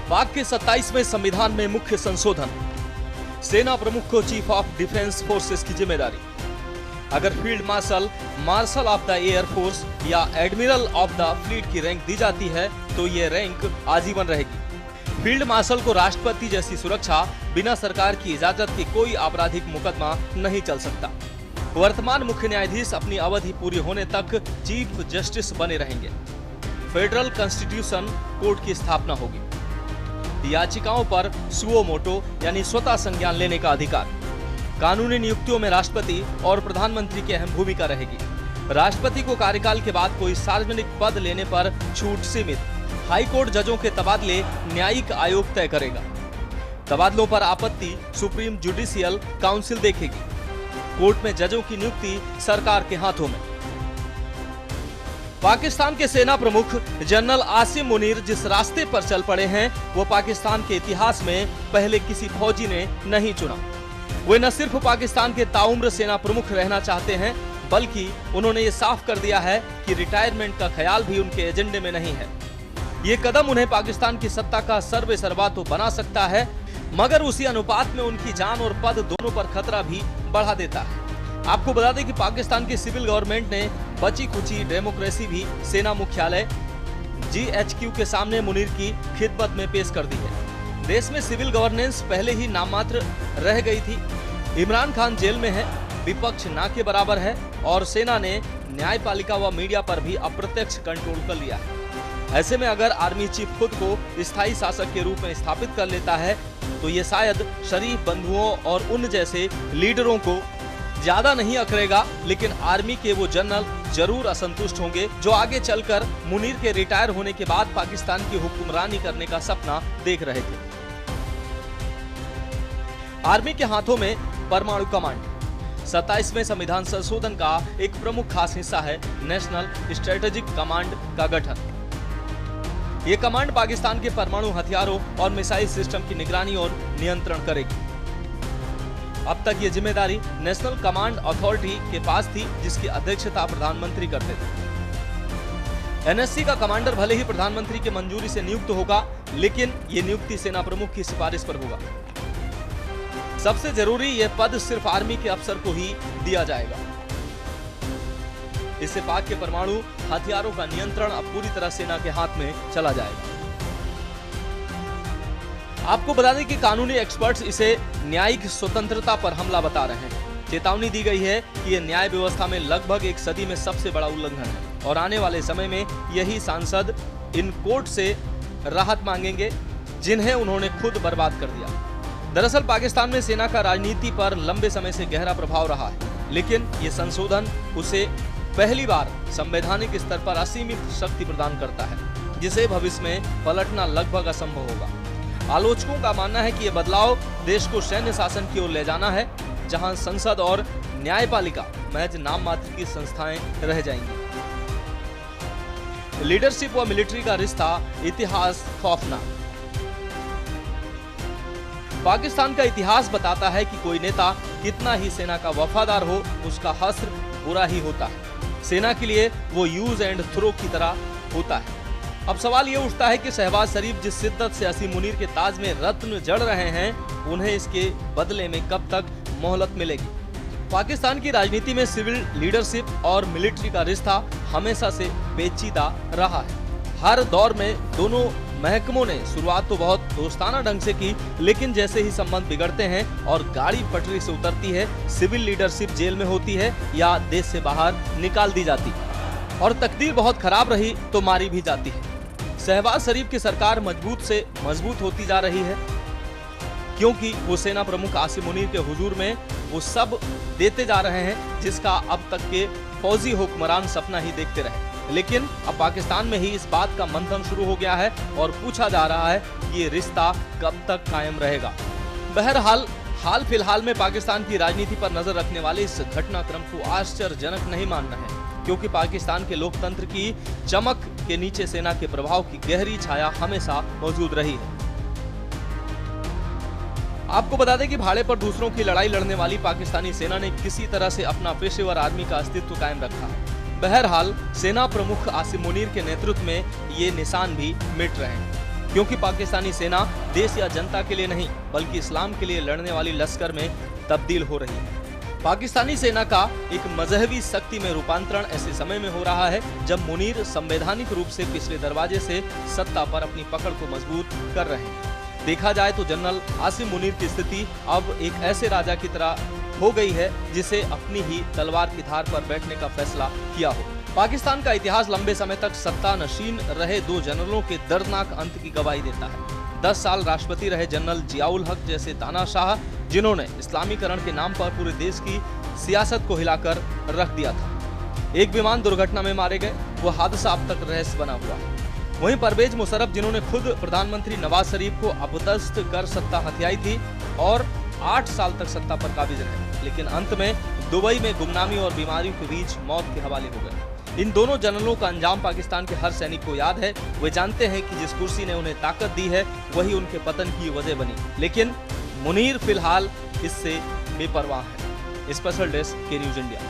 पाक के 27वें संविधान में मुख्य संशोधन, सेना प्रमुख को चीफ ऑफ डिफेंस फोर्सेस की जिम्मेदारी। अगर field marshal, marshal of the air force या एडमिरल ऑफ द फ्लीट की रैंक दी जाती है तो ये रैंक आजीवन रहेगी। फील्ड मार्शल को राष्ट्रपति जैसी सुरक्षा, बिना सरकार की इजाजत के कोई आपराधिक मुकदमा नहीं चल सकता। वर्तमान मुख्य न्यायाधीश अपनी अवधि पूरी होने तक चीफ जस्टिस बने रहेंगे। फेडरल कॉन्स्टिट्यूशन कोर्ट की स्थापना होगी। याचिकाओं पर सुओ मोटो यानी स्वतः संज्ञान लेने का अधिकार। कानूनी नियुक्तियों में राष्ट्रपति और प्रधानमंत्री की अहम भूमिका रहेगी। राष्ट्रपति को कार्यकाल के बाद कोई सार्वजनिक पद लेने पर छूट सीमित। हाई कोर्ट जजों के तबादले न्यायिक आयोग तय करेगा। तबादलों पर आपत्ति सुप्रीम जुडिशियल काउंसिल देखेगी। कोर्ट में जजों की नियुक्ति सरकार के हाथों में। पाकिस्तान के सेना प्रमुख जनरल आसिम मुनीर जिस रास्ते पर चल पड़े हैं वो पाकिस्तान के इतिहास में पहले किसी फौजी ने नहीं चुना। वे न सिर्फ पाकिस्तान के ताउम्र सेना प्रमुख रहना चाहते हैं बल्कि उन्होंने ये साफ कर दिया है कि रिटायरमेंट का ख्याल भी उनके एजेंडे में नहीं है। ये कदम उन्हें पाकिस्तान की सत्ता का सर्वेसर्वा तो बना सकता है मगर उसी अनुपात में उनकी जान और पद दोनों पर खतरा भी बढ़ा देता है। आपको बता दें कि पाकिस्तान की सिविल गवर्नमेंट ने बची कुची डेमोक्रेसी भी सेना मुख्यालय GHQ के सामने मुनीर की खिदमत में पेश कर दी है। देश में सिविल गवर्नेंस पहले ही नाममात्र रह गई थी। इमरान खान जेल में है, विपक्ष ना के बराबर है और सेना ने न्यायपालिका व मीडिया पर भी अप्रत्यक्ष कंट्रोल कर लिया है। ऐसे में अगर आर्मी चीफ खुद को स्थायी शासक के रूप में स्थापित कर लेता है तो ये शायद शरीफ बंधुओं और उन जैसे लीडरों को ज्यादा नहीं अखरेगा, लेकिन आर्मी के वो जनरल जरूर असंतुष्ट होंगे जो आगे चलकर मुनीर के रिटायर होने के बाद पाकिस्तान की हुक्मरानी करने का सपना देख रहे थे। आर्मी के हाथों में परमाणु कमांड। 27वें संविधान संशोधन का एक प्रमुख खास हिस्सा है नेशनल स्ट्रेटेजिक कमांड का गठन। ये कमांड पाकिस्तान के परमाणु हथियारों और मिसाइल सिस्टम की निगरानी और नियंत्रण करेगी। अब तक ये जिम्मेदारी नेशनल कमांड अथॉरिटी के पास थी जिसकी अध्यक्षता प्रधानमंत्री करते थे। NSC का कमांडर भले ही प्रधानमंत्री की मंजूरी से नियुक्त होगा लेकिन ये नियुक्ति सेना प्रमुख की सिफारिश पर होगा। सबसे जरूरी यह पद सिर्फ आर्मी के अफसर को ही दिया जाएगा। इससे पाक के परमाणु हथियारों का नियंत्रण अब पूरी तरह सेना के हाथ में चला जाएगा। आपको बता दें कि कानूनी एक्सपर्ट्स इसे न्यायिक स्वतंत्रता पर हमला बता रहे हैं। चेतावनी दी गई है कि यह न्याय व्यवस्था में लगभग एक सदी में सबसे बड़ा उल्लंघन है और आने वाले समय में यही सांसद इन कोर्ट से राहत मांगेंगे जिन्हें उन्होंने खुद बर्बाद कर दिया। दरअसल पाकिस्तान में सेना का राजनीति पर लंबे समय से गहरा प्रभाव रहा है, लेकिन ये संशोधन उसे पहली बार संवैधानिक स्तर पर असीमित शक्ति प्रदान करता है जिसे भविष्य में पलटना लगभग असंभव होगा। आलोचकों का मानना है कि यह बदलाव देश को सैन्य शासन की ओर ले जाना है जहां संसद और न्यायपालिका महज नाम मात्र की संस्थाएं रह जाएंगी। लीडरशिप व मिलिट्री का रिश्ता, इतिहास खौफनाक। पाकिस्तान का इतिहास बताता है कि कोई नेता कितना ही सेना का वफादार हो उसका हश्र बुरा ही होता है। सेना के लिए वो यूज एंड थ्रो की तरह होता है। अब सवाल ये उठता है कि शहबाज शरीफ जिस शिद्दत से आसिम मुनीर के ताज में रत्न जड़ रहे हैं उन्हें इसके बदले में कब तक मोहलत मिलेगी। पाकिस्तान की राजनीति में सिविल लीडरशिप और मिलिट्री का रिश्ता हमेशा से पेचीदा रहा है। हर दौर में दोनों महकमों ने शुरुआत तो बहुत दोस्ताना ढंग से की, लेकिन जैसे ही संबंध बिगड़ते हैं और गाड़ी पटरी से उतरती है, सिविल लीडरशिप जेल में होती है या देश से बाहर निकाल दी जाती है और तकदीर बहुत खराब रही तो मारी भी जाती है। शहबाज शरीफ की सरकार मजबूत से मजबूत होती जा रही है क्योंकि वो सेना प्रमुख आसिम मुनीर के हुजूर में वो सब देते जा रहे हैं जिसका अब तक के फौजी हुक्मरान सपना ही देखते रहे। लेकिन अब पाकिस्तान में ही इस बात का मंथन शुरू हो गया है और पूछा जा रहा है कि ये रिश्ता कब तक कायम रहेगा। बहरहाल हाल फिलहाल में पाकिस्तान की राजनीति पर नजर रखने वाले इस घटनाक्रम को आश्चर्यजनक नहीं मानना है क्योंकि पाकिस्तान के लोकतंत्र की चमक के नीचे सेना के प्रभाव की गहरी छाया हमेशा मौजूद रही है। आपको बता दें कि भाड़े पर दूसरों की लड़ाई लड़ने वाली पाकिस्तानी सेना ने किसी तरह से अपना पेशेवर आर्मी का अस्तित्व कायम रखा है। बहरहाल सेना प्रमुख आसिम मुनीर के नेतृत्व में ये निशान भी मिट रहे हैं। क्योंकि पाकिस्तानी सेना देश या जनता के लिए नहीं बल्कि इस्लाम के लिए लड़ने वाली लश्कर में तब्दील हो रही है। पाकिस्तानी सेना का एक मजहबी शक्ति में रूपांतरण ऐसे समय में हो रहा है जब मुनीर संवैधानिक रूप से पिछले दरवाजे से सत्ता पर अपनी पकड़ को मजबूत कर रहे हैं। देखा जाए तो जनरल आसिम मुनीर की स्थिति अब एक ऐसे राजा की तरह हो गई है जिसे अपनी ही तलवार की धार पर बैठने का फैसला किया हो। पाकिस्तान का इतिहास लंबे समय तक सत्ता नशीन रहे दो जनरलों के दर्दनाक अंत की गवाही देता है। 10 साल राष्ट्रपति रहे जनरल जियाउल हक जैसे तानाशाह, जिन्होंने इस्लामीकरण के नाम पर पूरे देश की सियासत को हिलाकर रख दिया था। एक विमान दुर्घटना में मारे गए, वो हादसा अब तक रहस्य बना हुआ है। वहीं परवेज मुशर्रफ, जिन्होंने खुद प्रधानमंत्री नवाज शरीफ को अपदस्थ कर सत्ता हथियाई थी और 8 साल तक सत्ता पर काबिज रहे, लेकिन अंत में दुबई में गुमनामी और बीमारियों के बीच मौत के हवाले हो गए। इन दोनों जनरलों का अंजाम पाकिस्तान के हर सैनिक को याद है। वे जानते हैं कि जिस कुर्सी ने उन्हें ताकत दी है वही उनके पतन की वजह बनी, लेकिन मुनीर फिलहाल इससे बेपरवाह है। स्पेशल डेस्क के न्यूज़ इंडिया।